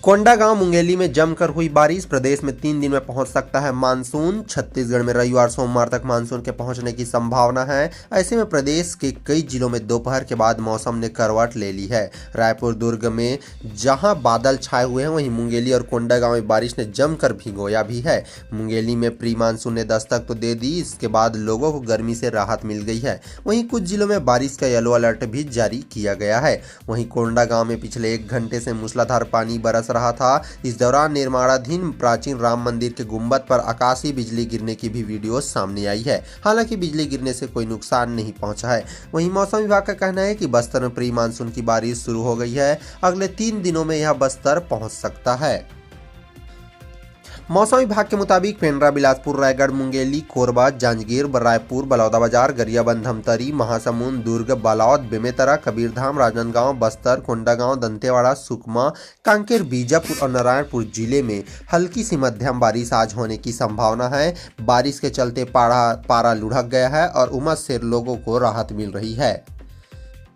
कोंडागांव मुंगेली में जमकर हुई बारिश। प्रदेश में 3 दिन में पहुंच सकता है मानसून। छत्तीसगढ़ में रविवार सोमवार तक मानसून के पहुंचने की संभावना है। ऐसे में प्रदेश के कई जिलों में दोपहर के बाद मौसम ने करवट ले ली है। रायपुर दुर्ग में जहां बादल छाए हुए हैं, वहीं मुंगेली और कोंडागांव में बारिश ने जमकर भिगोया भी है। मुंगेली में प्री मानसून ने दस्तक तो दे दी, इसके बाद लोगों को गर्मी से राहत मिल गई है। वहीं कुछ जिलों में बारिश का येलो अलर्ट भी जारी किया गया है। वहीं कोंडागांव में पिछले 1 घंटे से मूसलाधार पानी बरस रहा था। इस दौरान निर्माणाधीन प्राचीन राम मंदिर के गुंबद पर आकाशीय बिजली गिरने की भी वीडियो सामने आई है। हालांकि बिजली गिरने से कोई नुकसान नहीं पहुंचा है। वहीं मौसम विभाग का कहना है कि बस्तर में प्री मानसून की बारिश शुरू हो गई है। अगले 3 दिनों में यह बस्तर पहुंच सकता है। मौसम विभाग के मुताबिक पेंड्रा, बिलासपुर, रायगढ़, मुंगेली, कोरबा, जांजगीर, रायपुर, बलौदाबाजार, गरियाबंद, धमतरी, महासमुंद, दुर्ग, बालोद, बेमेतरा, कबीरधाम, राजनांदगांव, बस्तर, कोंडागांव, दंतेवाड़ा, सुकमा, कांकेर, बीजापुर और नारायणपुर जिले में हल्की सी मध्यम बारिश आज होने की संभावना है। बारिश के चलते पारा लुढ़क गया है और उमस से लोगों को राहत मिल रही है।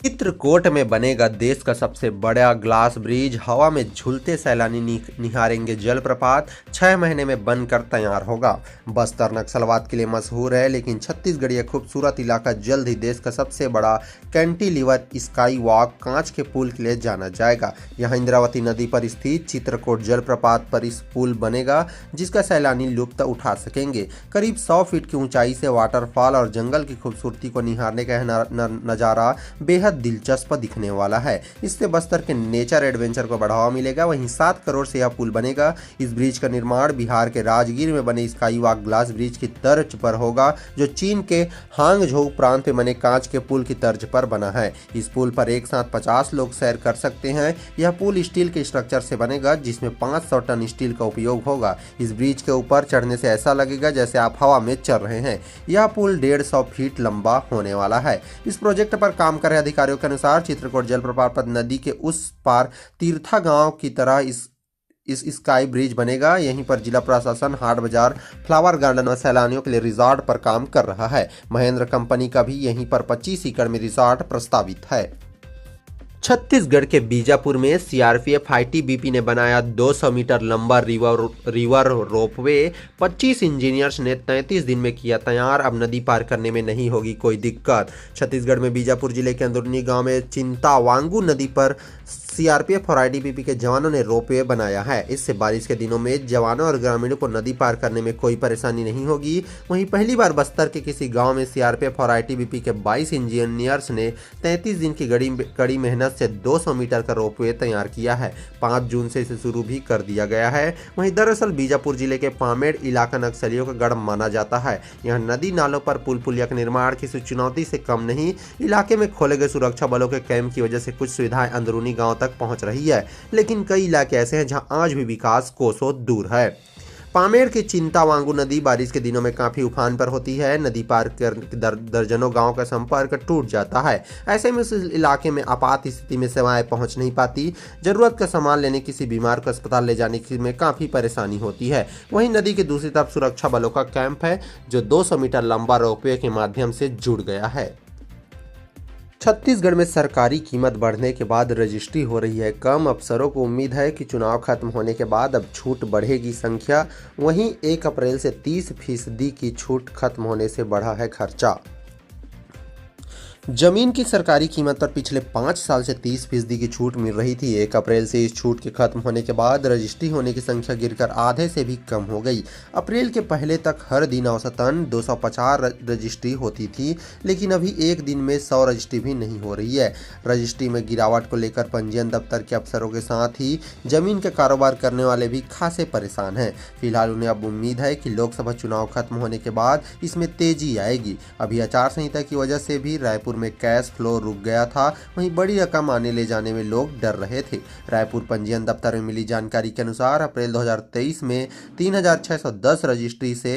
चित्रकोट में बनेगा देश का सबसे बड़ा ग्लास ब्रिज। हवा में झूलते सैलानी निहारेंगे जलप्रपात। 6 महीने में बनकर तैयार होगा। बस्तर नक्सलवाद के लिए मशहूर है, लेकिन छत्तीसगढ़ यह खूबसूरत इलाका जल्द ही देश का सबसे बड़ा कैंटिलीवर स्काई वॉक कांच के पुल के लिए जाना जाएगा। यहाँ इंद्रावती नदी पर स्थित चित्रकोट जलप्रपात पर इस पुल बनेगा, जिसका सैलानी लुत्फ उठा सकेंगे। करीब 100 फीट की ऊंचाई से वाटरफॉल और जंगल की खूबसूरती को निहारने का नज़ारा बेहद दिलचस्प दिखने वाला है। इससे बस्तर के नेचर एडवेंचर को बढ़ावा मिलेगा। वहीं 7 करोड़ से यह पुल बनेगा। इस ब्रिज का निर्माण बिहार के राजगीर में बने स्काई वॉक ग्लास ब्रिज की तर्ज पर होगा, जो चीन के हांगझोउ प्रांत में बने कांच के पुल की तर्ज पर बना है। इस पुल पर एक साथ 50 लोग सैर कर सकते हैं। यह पुल स्टील के स्ट्रक्चर से बनेगा, जिसमें 500 टन स्टील का उपयोग होगा। इस ब्रिज के ऊपर चढ़ने से ऐसा लगेगा जैसे आप हवा में चल रहे हैं। यह पुल 150 फीट लंबा होने वाला है। इस प्रोजेक्ट पर काम कर रहे अधिकारियों के अनुसार चित्रकोट जलप्रपात पर नदी के उस पार तीर्था गांव की तरह इस स्काई ब्रिज बनेगा। यहीं पर जिला प्रशासन हाट बाजार, फ्लावर गार्डन और सैलानियों के लिए रिजॉर्ट पर काम कर रहा है। महेंद्र कंपनी का भी यहीं पर 25 एकड़ में रिजॉर्ट प्रस्तावित है। छत्तीसगढ़ के बीजापुर में सीआरपीएफ आईटीबीपी ने बनाया 200 मीटर लंबा रिवर रोपवे। 25 इंजीनियर्स ने 33 दिन में किया तैयार। अब नदी पार करने में नहीं होगी कोई दिक्कत। छत्तीसगढ़ में बीजापुर जिले के अंदरूनी गांव में चिंतावांगू नदी पर सीआरपीएफ और आईटीबीपी के जवानों ने रोपवे बनाया है। इससे बारिश के दिनों में जवानों और ग्रामीणों को नदी पार करने में कोई परेशानी नहीं होगी। वहीं पहली बार बस्तर के किसी गांव में सीआरपीएफ और आईटीबीपी के 22 इंजीनियर्स ने 33 दिन की कड़ी मेहनत से 200 मीटर का रोपवे तैयार किया है। 5 जून से इसे शुरू भी कर दिया गया है। वहीं दरअसल बीजापुर जिले के पामेड़ इलाका नक्सलियों का गढ़ माना जाता है। यहाँ नदी नालों पर पुल पुलिया का निर्माण किसी चुनौती से कम नहीं। इलाके में खोले गए सुरक्षा बलों के कैंप की वजह से कुछ सुविधाएं अंदरूनी गांव तक पहुंच रही है, लेकिन कई इलाके ऐसे हैं जहां आज भी विकास कोसों दूर है। पामेड़ की चिंतावांगू नदी बारिश के दिनों में काफी उफान पर होती है। नदी पार कर दर्जनों गांव का संपर्क टूट जाता है। ऐसे में उस इलाके में आपात स्थिति में सेवाएं पहुंच नहीं पाती। जरूरत का सामान लेने किसी बीमार को अस्पताल ले जाने में काफी परेशानी होती है। वहीं नदी के दूसरी तरफ सुरक्षा बलों का कैंप है, जो 200 मीटर लंबा रोपवे के माध्यम से जुड़ गया है। छत्तीसगढ़ में सरकारी कीमत बढ़ने के बाद रजिस्ट्री हो रही है कम। अफसरों को उम्मीद है कि चुनाव खत्म होने के बाद अब छूट बढ़ेगी संख्या। वहीं 1 अप्रैल से 30% की छूट खत्म होने से बढ़ा है खर्चा। जमीन की सरकारी कीमत पर पिछले 5 साल से 30% की छूट मिल रही थी। 1 अप्रैल से इस छूट के खत्म होने के बाद रजिस्ट्री होने की संख्या गिरकर आधे से भी कम हो गई। अप्रैल के पहले तक हर दिन औसतन 250 रजिस्ट्री होती थी, लेकिन अभी एक दिन में 100 रजिस्ट्री भी नहीं हो रही है। रजिस्ट्री में गिरावट को लेकर पंजीयन दफ्तर के अफसरों के साथ ही जमीन का कारोबार करने वाले भी खासे परेशान हैं। फिलहाल उन्हें अब उम्मीद है कि लोकसभा चुनाव खत्म होने के बाद इसमें तेजी आएगी। अभी आचार संहिता की वजह से भी रायपुर में कैश फ्लो रुक गया था। वहीं बड़ी रकम आने ले जाने में लोग डर रहे थे। रायपुर पंजीयन दफ्तर में मिली जानकारी के अनुसार अप्रैल 2023 में 3610 रजिस्ट्री से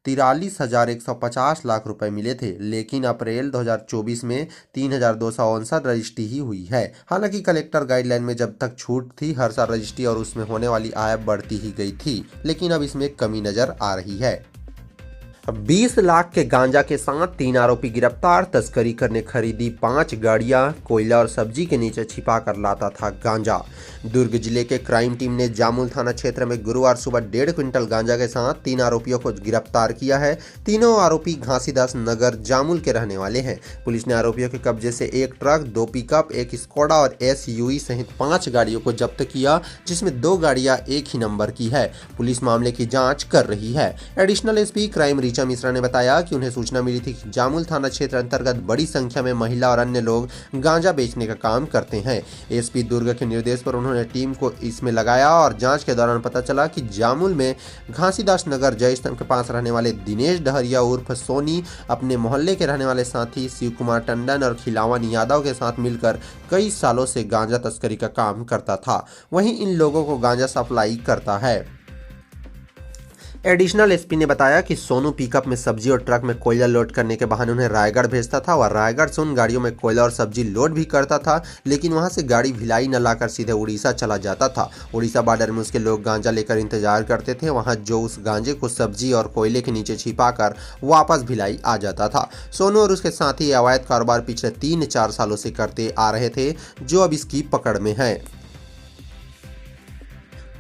43,150 लाख रुपए मिले थे, लेकिन अप्रैल 2024 में 3,259 रजिस्ट्री ही हुई है। हालांकि कलेक्टर गाइडलाइन में जब तक छूट थी, हर साल रजिस्ट्री और उसमें होने वाली आय बढ़ती ही गई थी, लेकिन अब इसमें कमी नजर आ रही है। 20 लाख के गांजा के साथ 3 आरोपी गिरफ्तार। तस्करी करने खरीदी 5 गाड़ियां, कोयला और सब्जी के नीचे छिपा कर लाता था गांजा। दुर्ग जिले के क्राइम टीम ने जामुल थाना क्षेत्र में गुरुवार सुबह 1.5 क्विंटल गांजा के साथ 3 आरोपियों को गिरफ्तार किया है। तीनों आरोपी घासीदास नगर जामुल के रहने वाले हैं। पुलिस ने आरोपियों के कब्जे से 1 ट्रक, 2 पिकअप, 1 स्कोडा और SUV सहित 5 गाड़ियों को जब्त किया, जिसमें 2 गाड़ियां एक ही नंबर की है। पुलिस मामले की जाँच कर रही है। Additional SP crime Richa Mishra ने बताया कि उन्हें सूचना मिली थी कि जामुल थाना क्षेत्र अंतर्गत बड़ी संख्या में महिला और अन्य लोग गांजा बेचने का काम करते हैं। SP दुर्ग के निर्देश पर उन्होंने टीम को इसमें लगाया और जांच के दौरान पता चला कि जामुल में घासीदास नगर जय स्तंभ के पास रहने वाले दिनेश डहरिया उर्फ सोनी अपने मोहल्ले के रहने वाले साथी शिव कुमार टंडन और खिलावन यादव के साथ मिलकर कई सालों से गांजा तस्करी का काम करता था। वहीं इन लोगों को गांजा सप्लाई करता है। एडिशनल SP ने बताया कि सोनू पिकअप में सब्जी और ट्रक में कोयला लोड करने के बहाने उन्हें रायगढ़ भेजता था और रायगढ़ से उन गाड़ियों में कोयला और सब्जी लोड भी करता था, लेकिन वहां से गाड़ी भिलाई न लाकर सीधे उड़ीसा चला जाता था। उड़ीसा बॉर्डर में उसके लोग गांजा लेकर इंतजार करते थे, वहां जो उस गांजे को सब्जी और कोयले के नीचे छिपाकर वापस भिलाई आ जाता था। सोनू और उसके साथी अवैध कारोबार पिछले 3-4 सालों से करते आ रहे थे, जो अब इसकी पकड़ में है।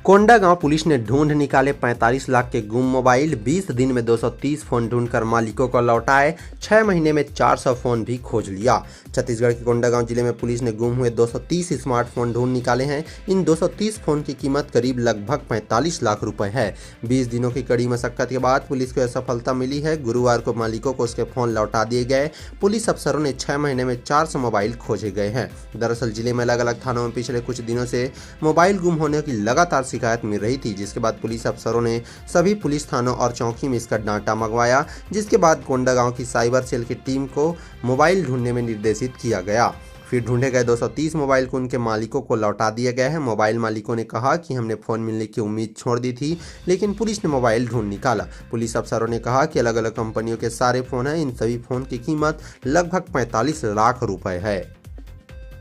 कोंडागांव पुलिस ने ढूंढ निकाले 45 लाख के गुम मोबाइल। 20 दिन में 230 फोन ढूंढकर मालिकों को लौटाए। 6 महीने में 400 फोन भी खोज लिया। छत्तीसगढ़ के कोंडागांव जिले में पुलिस ने गुम हुए 230 स्मार्टफोन ढूंढ निकाले हैं। इन 230 फोन की कीमत करीब लगभग 45 लाख रुपए है। 20 दिनों की कड़ी मशक्कत के बाद पुलिस को यह सफलता मिली है। गुरुवार को मालिकों को उसके फोन लौटा दिए गए। पुलिस अफसरों ने 6 महीने में 400 मोबाइल खोजे गए हैं। दरअसल जिले में अलग अलग थानों में पिछले कुछ दिनों से मोबाइल गुम होने की लगातार शिकायत मिल रही थी, जिसके बाद पुलिस अफसरों ने सभी पुलिस थानों और चौकी में इसका डांटा मंगवाया, जिसके बाद कोंडागांव की साइबर सेल की टीम को मोबाइल ढूंढने में निर्देशित किया गया। फिर ढूंढे गए 230 मोबाइल को उनके मालिकों को लौटा दिए गए हैं। मोबाइल मालिकों ने कहा कि हमने फोन मिलने की उम्मीद छोड़ दी थी, लेकिन पुलिस ने मोबाइल ढूंढ निकाला। पुलिस अफसरों ने कहा कि अलग अलग कंपनियों के सारे फोन हैं। इन सभी फोन की कीमत लगभग 45 लाख रुपए है।